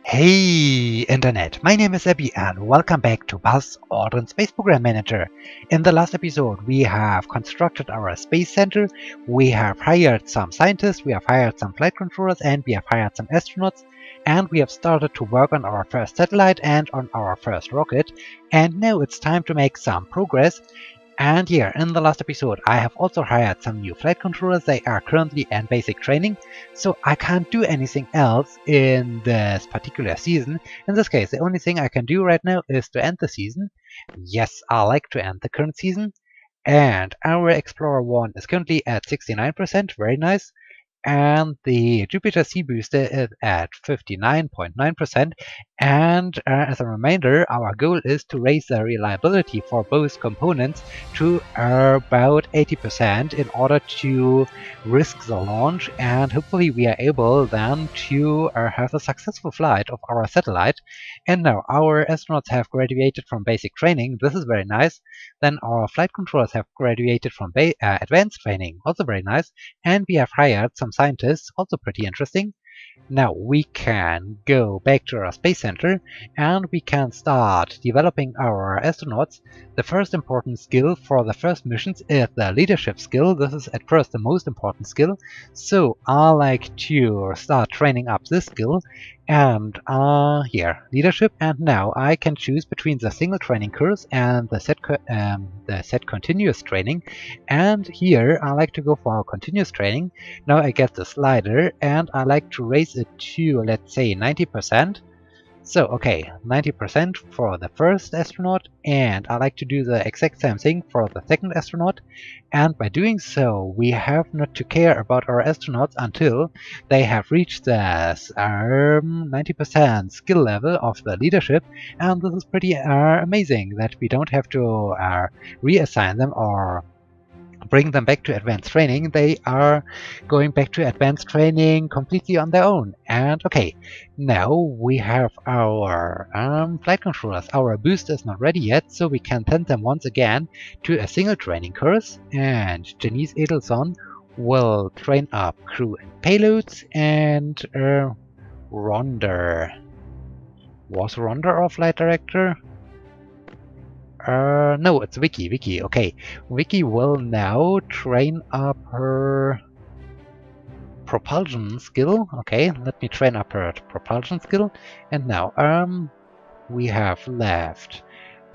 Hey Internet, my name is Abby and welcome back to Buzz Aldrin Space Program Manager. In the last episode we have constructed our space center, we have hired some scientists, we have hired some flight controllers, and we have hired some astronauts, and we have started to work on our first satellite and on our first rocket, and now it's time to make some progress. And here, in the last episode, I have also hired some new flight controllers. They are currently in basic training, so I can't do anything else in this particular season. In this case, the only thing I can do right now is to end the season. Yes, I like to end the current season. And our Explorer 1 is currently at 69%, very nice. And the Jupiter Sea Booster is at 59.9%. And as a reminder, our goal is to raise the reliability for both components to about 80% in order to risk the launch, and hopefully we are able then to have a successful flight of our satellite. And now our astronauts have graduated from basic training, this is very nice. Then our flight controllers have graduated from advanced training, also very nice. And we have hired some scientists, also pretty interesting. Now we can go back to our space center and we can start developing our astronauts. The first important skill for the first missions is the leadership skill. This is at first the most important skill. So I like to start training up this skill. And here, leadership, and now I can choose between the single training course and the set continuous training. And here I like to go for continuous training. Now I get the slider and I like to raise it to, let's say, 90%. So, okay, 90% for the first astronaut, and I like to do the exact same thing for the second astronaut. And by doing so, we have not to care about our astronauts until they have reached the 90% skill level of the leadership. And this is pretty amazing that we don't have to reassign them or bring them back to advanced training. They are going back to advanced training completely on their own. And okay, now we have our flight controllers. Our booster is not ready yet, so we can send them once again to a single training course. And Janice Edelson will train up crew and payloads. And Rhonda. Was Rhonda our flight director? No, it's Vicky. Vicky, okay. Vicky will now train up her propulsion skill. Okay, let me train up her propulsion skill. And now, we have left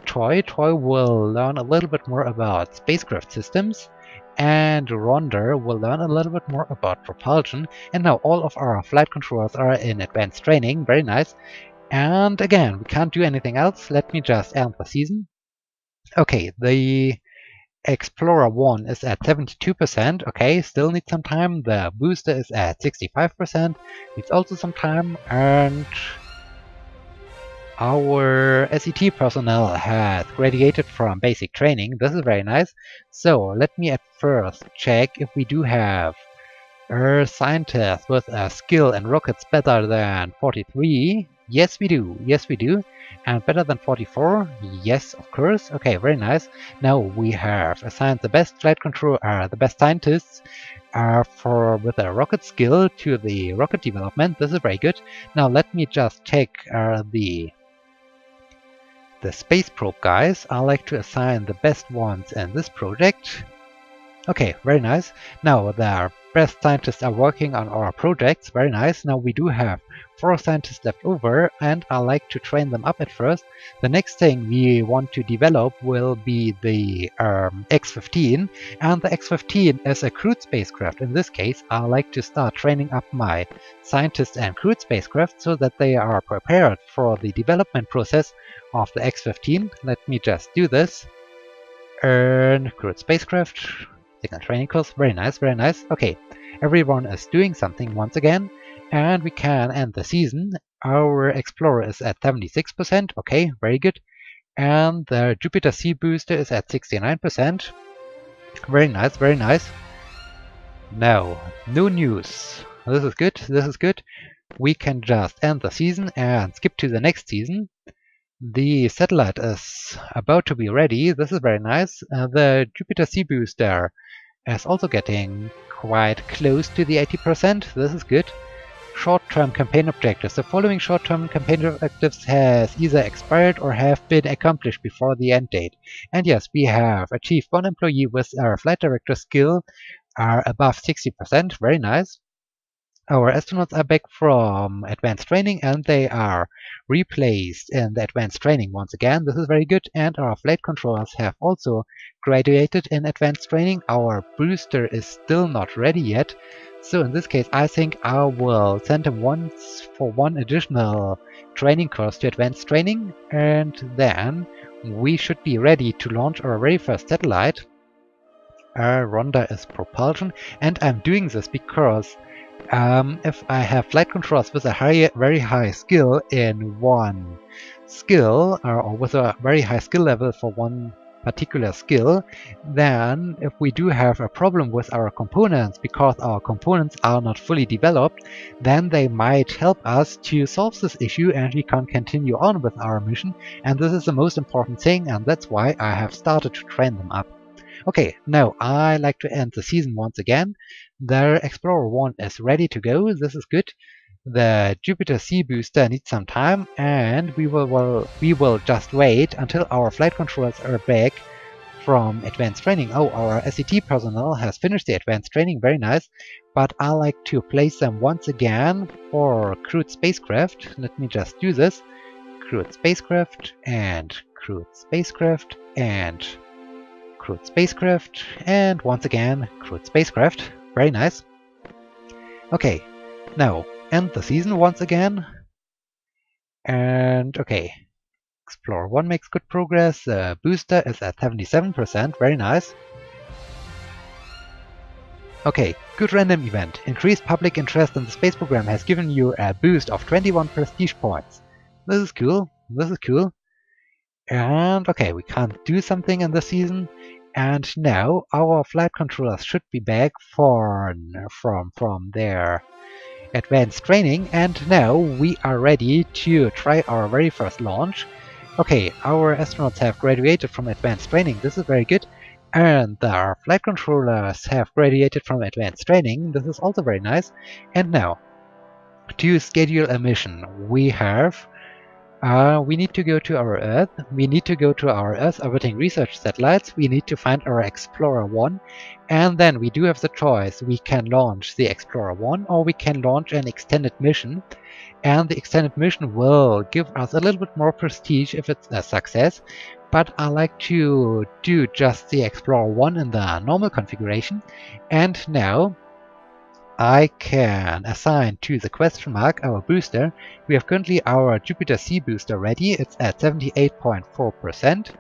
Toy. Toy will learn a little bit more about spacecraft systems. And Rhonda will learn a little bit more about propulsion. And now all of our flight controllers are in advanced training. Very nice. And again, we can't do anything else. Let me just end the season. Okay, the Explorer 1 is at 72%. Okay, still needs some time. The booster is at 65%. Needs also some time. And our SET personnel has graduated from basic training. This is very nice. So let me at first check if we do have scientists with a skill in rockets better than 43. Yes, we do. Yes, we do. And better than 44? Yes, of course. Okay, very nice. Now we have assigned the best flight control, the best scientists with a rocket skill to the rocket development. This is very good. Now let me just check the space probe guys. I like to assign the best ones in this project. Okay, very nice. Now the best scientists are working on our projects. Very nice. Now we do have 4 scientists left over, and I like to train them up at first. The next thing we want to develop will be the X-15, and the X-15 is a crewed spacecraft. In this case, I like to start training up my scientists and crewed spacecraft so that they are prepared for the development process of the X-15. Let me just do this. Earn crewed spacecraft. Signal training course. Very nice, very nice. Okay, everyone is doing something once again, and we can end the season. Our Explorer is at 76%. Okay, very good. And the Jupiter Sea Booster is at 69%. Very nice, very nice. Now, no news. This is good, this is good. We can just end the season and skip to the next season. The satellite is about to be ready. This is very nice. The Jupiter Sea Booster is also getting quite close to the 80%. This is good. short-term campaign objectives. The following short-term campaign objectives has either expired or have been accomplished before the end date. And yes, we have achieved 1 employee with our flight director skill are above 60%. Very nice. Our astronauts are back from advanced training and they are replaced in the advanced training once again. This is very good. And our flight controllers have also graduated in advanced training. Our booster is still not ready yet. So in this case, I think I will send him once for 1 additional training course to advanced training. And then we should be ready to launch our very first satellite. Rhonda is propulsion. And I'm doing this because if I have flight controllers with a very high skill in one skill, or with a very high skill level for one particular skill, then if we do have a problem with our components because our components are not fully developed, then they might help us to solve this issue and we can continue on with our mission. And this is the most important thing, and that's why I have started to train them up. Okay, now I like to end the season once again. The Explorer 1 is ready to go. This is good. The Jupiter C booster needs some time, and we will just wait until our flight controllers are back from advanced training. Oh, our SET personnel has finished the advanced training. Very nice. But I like to place them once again for crewed spacecraft. Let me just do this. Crewed spacecraft and crewed spacecraft and crewed spacecraft, and once again crewed spacecraft. Very nice. Okay, now end the season once again. And okay, Explorer 1 makes good progress. The booster is at 77%. Very nice. Okay, good random event. Increased public interest in the space program has given you a boost of 21 prestige points. This is cool. This is cool. And okay, we can't do something in the season. And now our flight controllers should be back from their advanced training. And now we are ready to try our very first launch. Okay, our astronauts have graduated from advanced training. This is very good. And our flight controllers have graduated from advanced training. This is also very nice. And now, to schedule a mission, we need to go to our Earth. We need to go to our Earth orbiting research satellites. We need to find our Explorer 1. And then we do have the choice. We can launch the Explorer 1 or we can launch an extended mission. And the extended mission will give us a little bit more prestige if it's a success. But I like to do just the Explorer 1 in the normal configuration. And now I can assign to the question mark our booster. We have currently our Jupiter C booster ready. It's at 78.4%.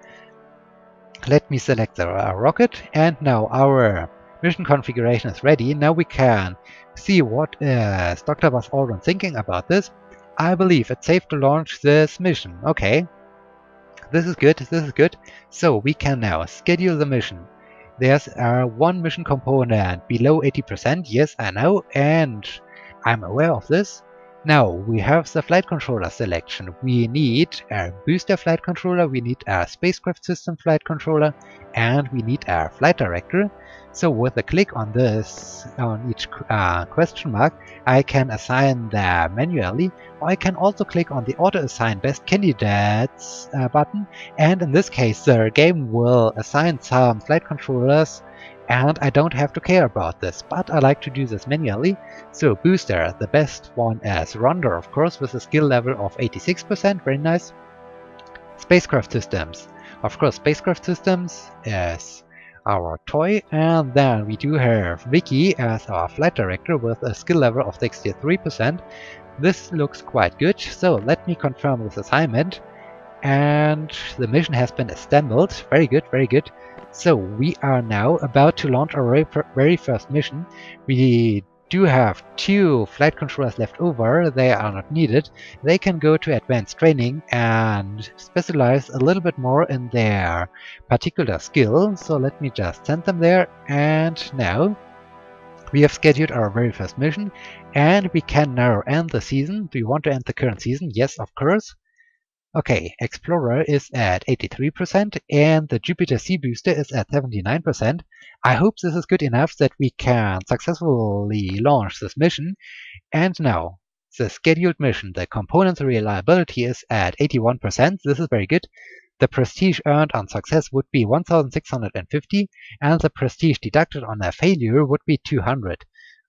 Let me select the rocket, and now our mission configuration is ready. Now we can see what is Dr. Buzz Aldrin thinking about this. I believe it's safe to launch this mission. Okay, this is good, this is good. So we can now schedule the mission. There's one mission component below 80%, yes I know, and I'm aware of this. Now we have the flight controller selection. We need a booster flight controller, we need a spacecraft system flight controller, and we need a flight director. So with a click on this, on each question mark, I can assign them manually, or I can also click on the auto assign best candidates button, and in this case the game will assign some flight controllers and I don't have to care about this, but I like to do this manually. So booster, the best one is Rhonda, of course, with a skill level of 86%, very nice. Spacecraft systems, of course, spacecraft systems is our toy, and then we do have Vicky as our flight director with a skill level of 63%. This looks quite good, so let me confirm this assignment. And the mission has been assembled. Very good, very good. So we are now about to launch our very first mission. We do have 2 flight controllers left over. They are not needed. They can go to advanced training and specialize a little bit more in their particular skill. So let me just send them there. And now we have scheduled our very first mission, and we can now end the season. Do you want to end the current season? Yes, of course. Okay, Explorer is at 83% and the Jupiter C booster is at 79%. I hope this is good enough that we can successfully launch this mission. And now, the scheduled mission. The component's reliability is at 81%. This is very good. The prestige earned on success would be 1650, and the prestige deducted on a failure would be 200.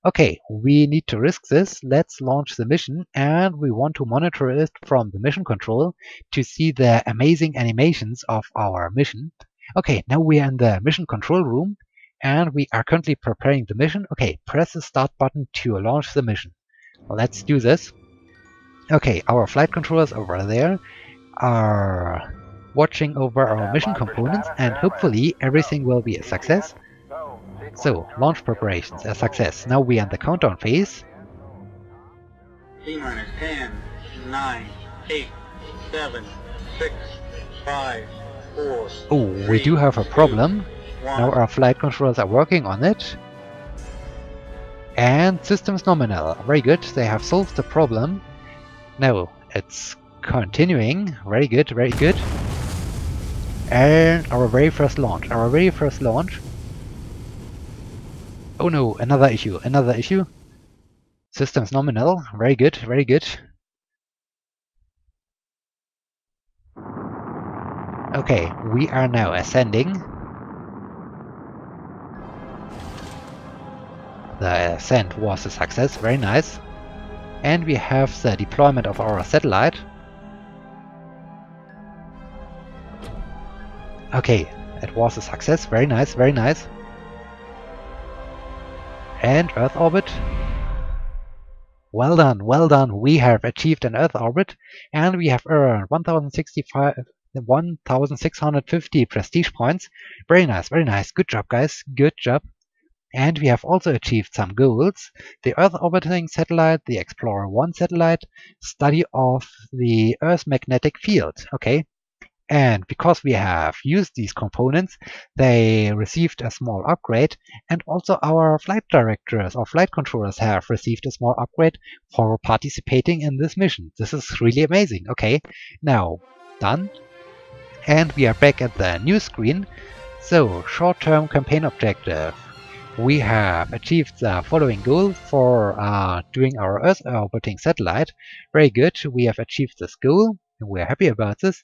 Okay, we need to risk this. Let's launch the mission, and we want to monitor it from the mission control to see the amazing animations of our mission. Okay, now we are in the mission control room, and we are currently preparing the mission. Okay, press the start button to launch the mission. Let's do this. Okay, our flight controllers over there are watching over our mission components, and hopefully everything will be a success. So, launch preparations, a success. Now we are in the countdown phase. T-minus 10, 9, 8, 7, 6, 5, 4. Oh, we do have a problem. Now our flight controllers are working on it. And systems nominal. Very good, they have solved the problem. Now it's continuing. Very good, very good. And our very first launch. Oh no, another issue. Systems nominal. Very good, very good. Okay, we are now ascending. The ascent was a success, very nice. And we have the deployment of our satellite. Okay, it was a success, very nice, very nice. And Earth orbit. Well done, well done. We have achieved an Earth orbit, and we have earned 1650 prestige points. Very nice, very nice. Good job, guys. Good job. And we have also achieved some goals. The Earth orbiting satellite, the Explorer 1 satellite, study of the Earth's magnetic field. Okay. And because we have used these components, they received a small upgrade, and also our flight directors or flight controllers have received a small upgrade for participating in this mission. This is really amazing. Okay, now done. And we are back at the new screen. So, short-term campaign objective. We have achieved the following goal for doing our Earth orbiting satellite. Very good, we have achieved this goal, and we are happy about this.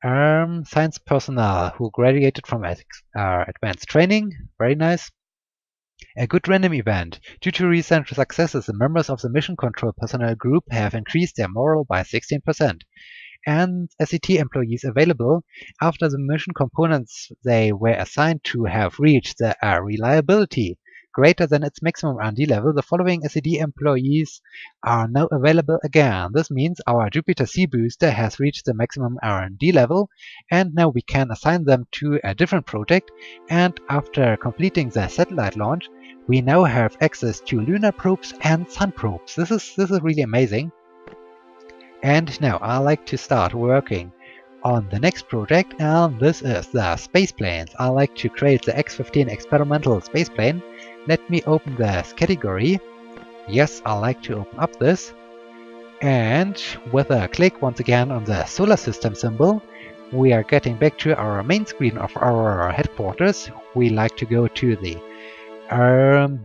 Science personnel who graduated from advanced training. Very nice. A good random event. Due to recent successes, the members of the mission control personnel group have increased their morale by 16%. And SET employees available after the mission components they were assigned to have reached the reliability greater than its maximum R&D level. The following SED employees are now available again. This means our Jupiter Sea booster has reached the maximum R&D level, and now we can assign them to a different project. And after completing the satellite launch, we now have access to lunar probes and sun probes. This is really amazing. And now I like to start working on the next project, and this is the space planes. I like to create the X-15 experimental space plane. Let me open this category. Yes, I like to open up this. And with a click once again on the solar system symbol, we are getting back to our main screen of our headquarters. We like to go to the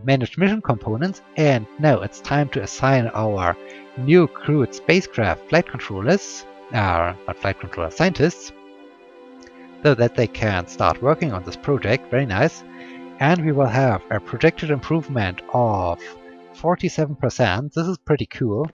manage mission components, and now it's time to assign our new crewed spacecraft flight controllers, not flight controller scientists, so that they can start working on this project. Very nice. And we will have a projected improvement of 47%. This is pretty cool.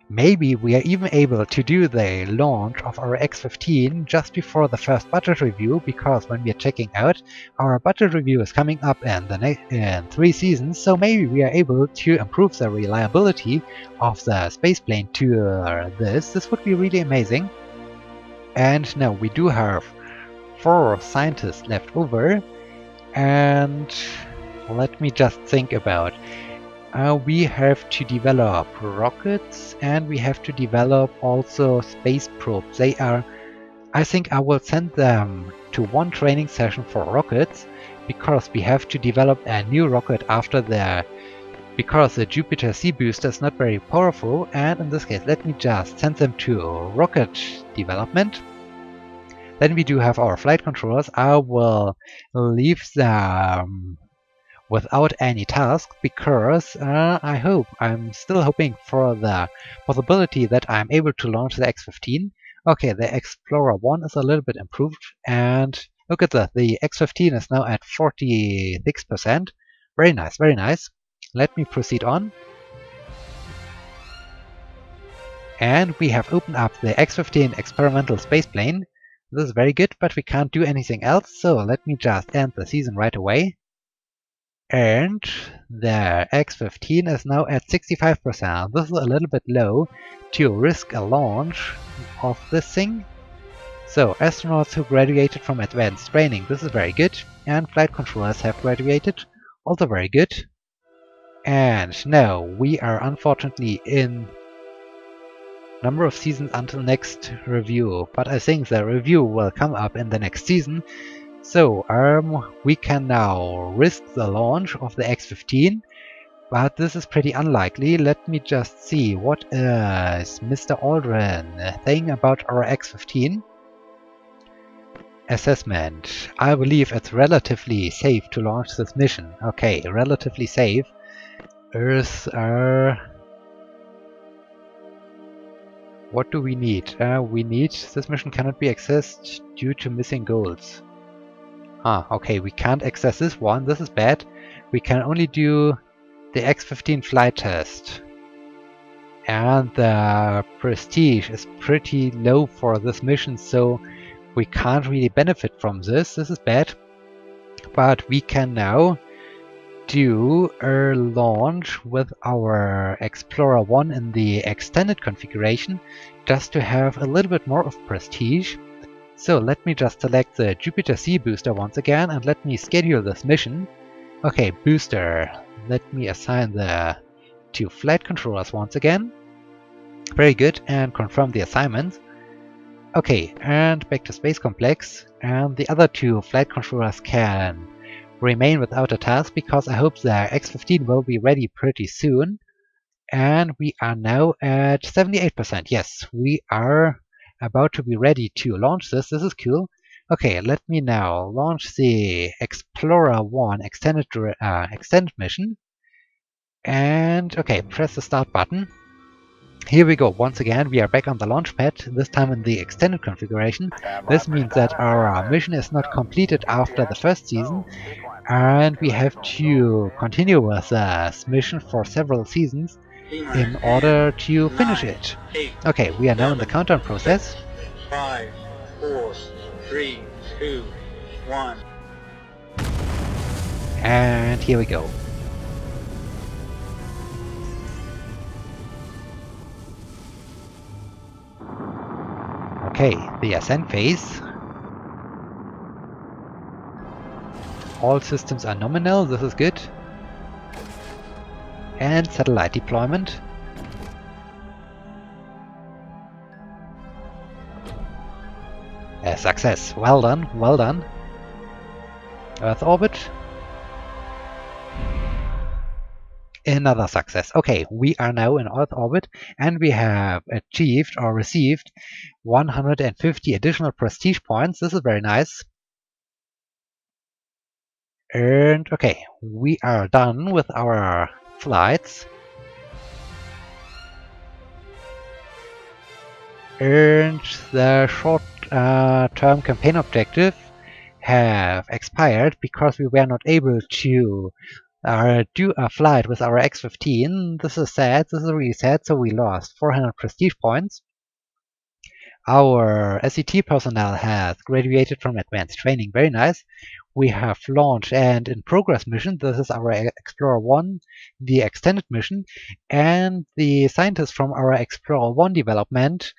Maybe we are even able to do the launch of our X-15 just before the first budget review, because when we are checking out, our budget review is coming up in 3 seasons, so maybe we are able to improve the reliability of the spaceplane to this. This would be really amazing. And now we do have 4 scientists left over, and let me just think about. We have to develop rockets, and we have to develop also space probes. They are, I think I will send them to 1 training session for rockets, because we have to develop a new rocket after because the Jupiter Sea booster is not very powerful, and in this case let me just send them to rocket development. Then we do have our flight controllers. I will leave them without any task, because I'm still hoping for the possibility that I'm able to launch the X-15. Okay, the Explorer 1 is a little bit improved, and look at that, the X-15 is now at 46%. Very nice, very nice. Let me proceed on. And we have opened up the X-15 experimental spaceplane. This is very good, but we can't do anything else, so let me just end the season right away. And the X-15 is now at 65%. This is a little bit low to risk a launch of this thing. So, astronauts who graduated from advanced training, this is very good. And flight controllers have graduated, also very good. And now we are unfortunately in number of seasons until next review, but I think the review will come up in the next season. So we can now risk the launch of the X-15, but this is pretty unlikely. Let me just see, what is Mr. Aldrin saying about our X-15? Assessment. I believe it's relatively safe to launch this mission. Okay, relatively safe. Earth, what do we need? We need, this mission cannot be accessed due to missing goals. Okay, we can't access this one, this is bad. We can only do the X-15 flight test. And the prestige is pretty low for this mission, so we can't really benefit from this. This is bad. But we can now do a launch with our Explorer 1 in the extended configuration, just to have a little bit more of prestige. So let me just select the Jupiter C booster once again and let me schedule this mission. Okay, booster. Let me assign the 2 flight controllers once again. Very good, and confirm the assignments. Okay, and back to Space Complex. And the other 2 flight controllers can remain without a task, because I hope the X-15 will be ready pretty soon. And we are now at 78%. Yes, we are about to be ready to launch this. This is cool. Okay, let me now launch the Explorer 1 extended mission. And okay, press the start button. Here we go. Once again, we are back on the launch pad, this time in the extended configuration. This means that our mission is not completed after the first season, and we have to continue with this mission for several seasons in order to finish it. Okay, we are now in the countdown process. 5, 4, 3, 2, 1. And here we go. Okay, the ascent phase. All systems are nominal, this is good. And satellite deployment. A success. Well done, well done. Earth orbit. Another success. Okay, we are now in Earth orbit, and we have achieved or received 150 additional prestige points. This is very nice. And okay, we are done with our flights. And the short-term campaign objective have expired because we were not able to do a flight with our X-15. This is sad, this is really sad, so we lost 400 prestige points. Our SET personnel has graduated from advanced training, very nice. We have launched and in progress mission, this is our Explorer 1, the extended mission, and the scientists from our Explorer 1 development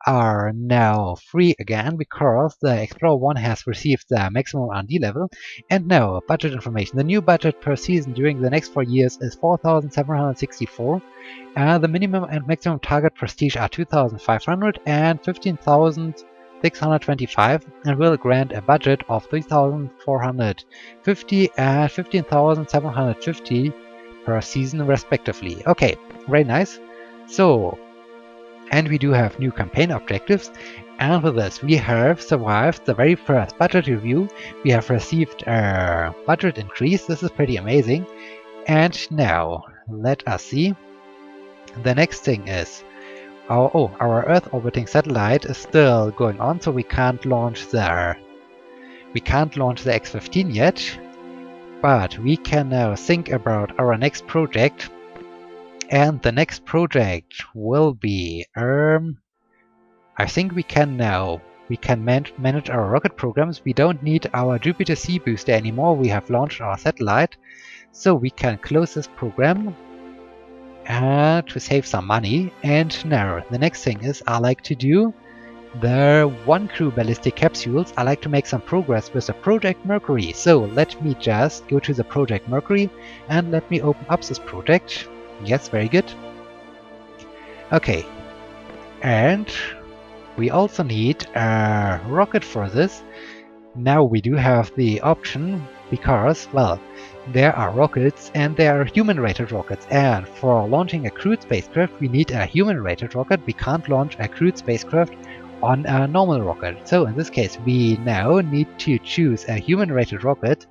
are now free again because the Explorer 1 has received the maximum R&D level. And now, budget information. The new budget per season during the next 4 years is 4,764. The minimum and maximum target prestige are 2,500 and 15,625, and will grant a budget of 3,450 and 15,750 per season respectively. Okay, very nice. So, And we do have new campaign objectives. And with this, we have survived the very first budget review. We have received a budget increase. This is pretty amazing. And now, let us see. The next thing is, our Earth orbiting satellite is still going on, so we can't launch the X-15 yet. But we can now think about our next project. And the next project will be, I think we can manage our rocket programs. We don't need our Jupiter C booster anymore. We have launched our satellite, so we can close this program to save some money. And now the next thing is, I like to do the 1 crew ballistic capsules. I like to make some progress with the Project Mercury. So let me just go to the Project Mercury and let me open up this project. Yes, very good. Okay, and we also need a rocket for this. Now we do have the option because, well, there are rockets and there are human-rated rockets, and for launching a crewed spacecraft we need a human-rated rocket. We can't launch a crewed spacecraft on a normal rocket. So in this case we now need to choose a human-rated rocket.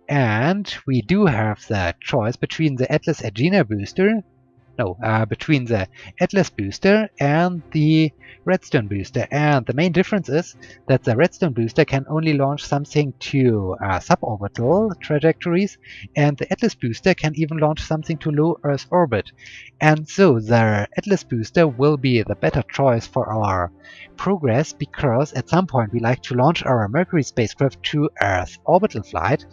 And we do have the choice between the Atlas Agena booster, between the Atlas booster and the Redstone booster. And the main difference is that the Redstone booster can only launch something to suborbital trajectories, and the Atlas booster can even launch something to low Earth orbit. And so the Atlas booster will be the better choice for our progress, because at some point we like to launch our Mercury spacecraft to Earth orbital flight.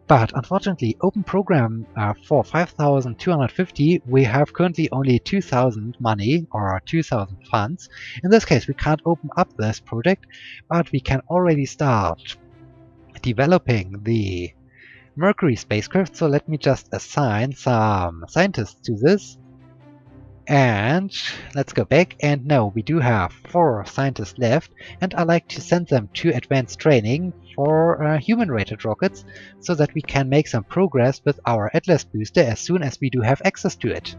But unfortunately, open program for 5,250, we have currently only 2,000 money or 2,000 funds. In this case, we can't open up this project, but we can already start developing the Mercury spacecraft. So let me just assign some scientists to this. And let's go back, and now we do have 4 scientists left, and I like to send them to advanced training for human-rated rockets, so that we can make some progress with our Atlas booster as soon as we do have access to it.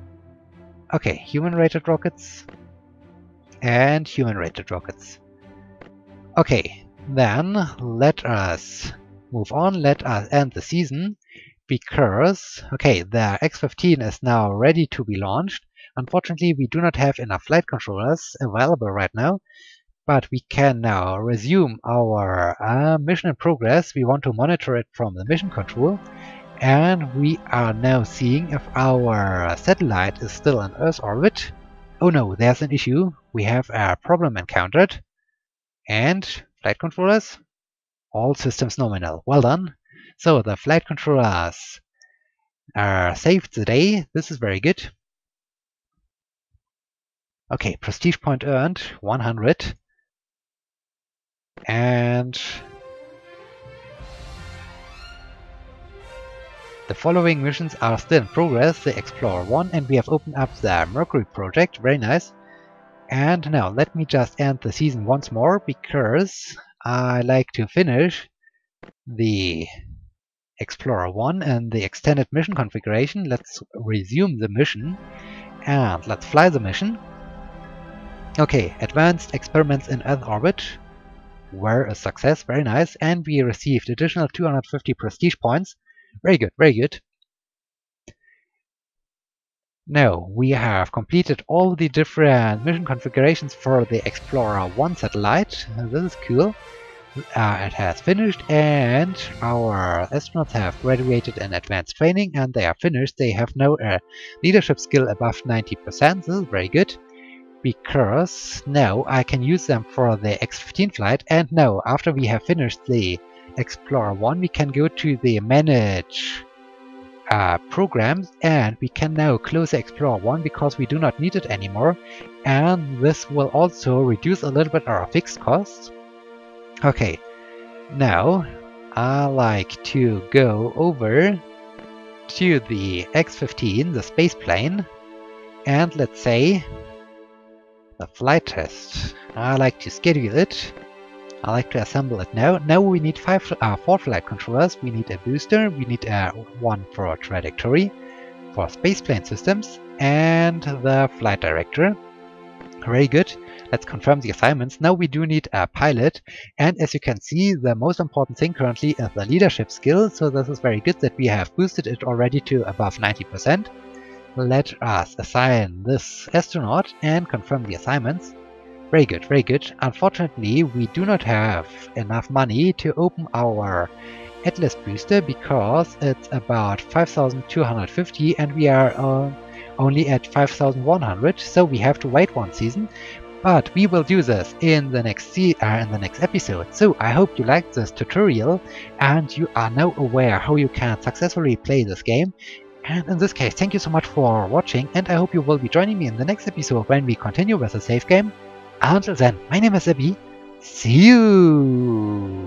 Okay, human-rated rockets and human-rated rockets. Okay, then let us move on, let us end the season, because, okay, the X-15 is now ready to be launched. Unfortunately, we do not have enough flight controllers available right now, but we can now resume our mission in progress. We want to monitor it from the mission control, and we are now seeing if our satellite is still in Earth orbit. Oh no, there's an issue. We have a problem encountered. And flight controllers, all systems nominal. Well done. So the flight controllers saved the day. This is very good. Okay, prestige point earned, 100. And the following missions are still in progress, the Explorer 1, and we have opened up the Mercury project, very nice. And now let me just end the season once more, because I like to finish the Explorer 1 and the extended mission configuration. Let's resume the mission, and let's fly the mission. Okay, advanced experiments in Earth orbit were a success, very nice, and we received additional 250 prestige points. Very good, very good. Now, we have completed all the different mission configurations for the Explorer 1 satellite. This is cool. It has finished, and our astronauts have graduated in advanced training, and they are finished. They have now a leadership skill above 90%. This is very good, because now I can use them for the X-15 flight. And now, after we have finished the Explorer 1, we can go to the Manage programs, and we can now close the Explorer 1 because we do not need it anymore. And this will also reduce a little bit our fixed costs. Okay, now I like to go over to the X-15, the space plane, and let's say the flight test. I like to schedule it. I like to assemble it now. Now we need 4 flight controllers. We need a booster, we need one for a trajectory, for spaceplane systems, and the flight director. Very good. Let's confirm the assignments. Now we do need a pilot, and as you can see, the most important thing currently is the leadership skill, so this is very good that we have boosted it already to above 90%. Let us assign this astronaut and confirm the assignments. Very good, very good. Unfortunately, we do not have enough money to open our Atlas booster because it's about 5,250 and we are only at 5,100, so we have to wait one season. But we will do this in the next episode. So I hope you liked this tutorial and you are now aware how you can successfully play this game. And in this case, thank you so much for watching, and I hope you will be joining me in the next episode when we continue with the save game. Until then, my name is Abby. See you!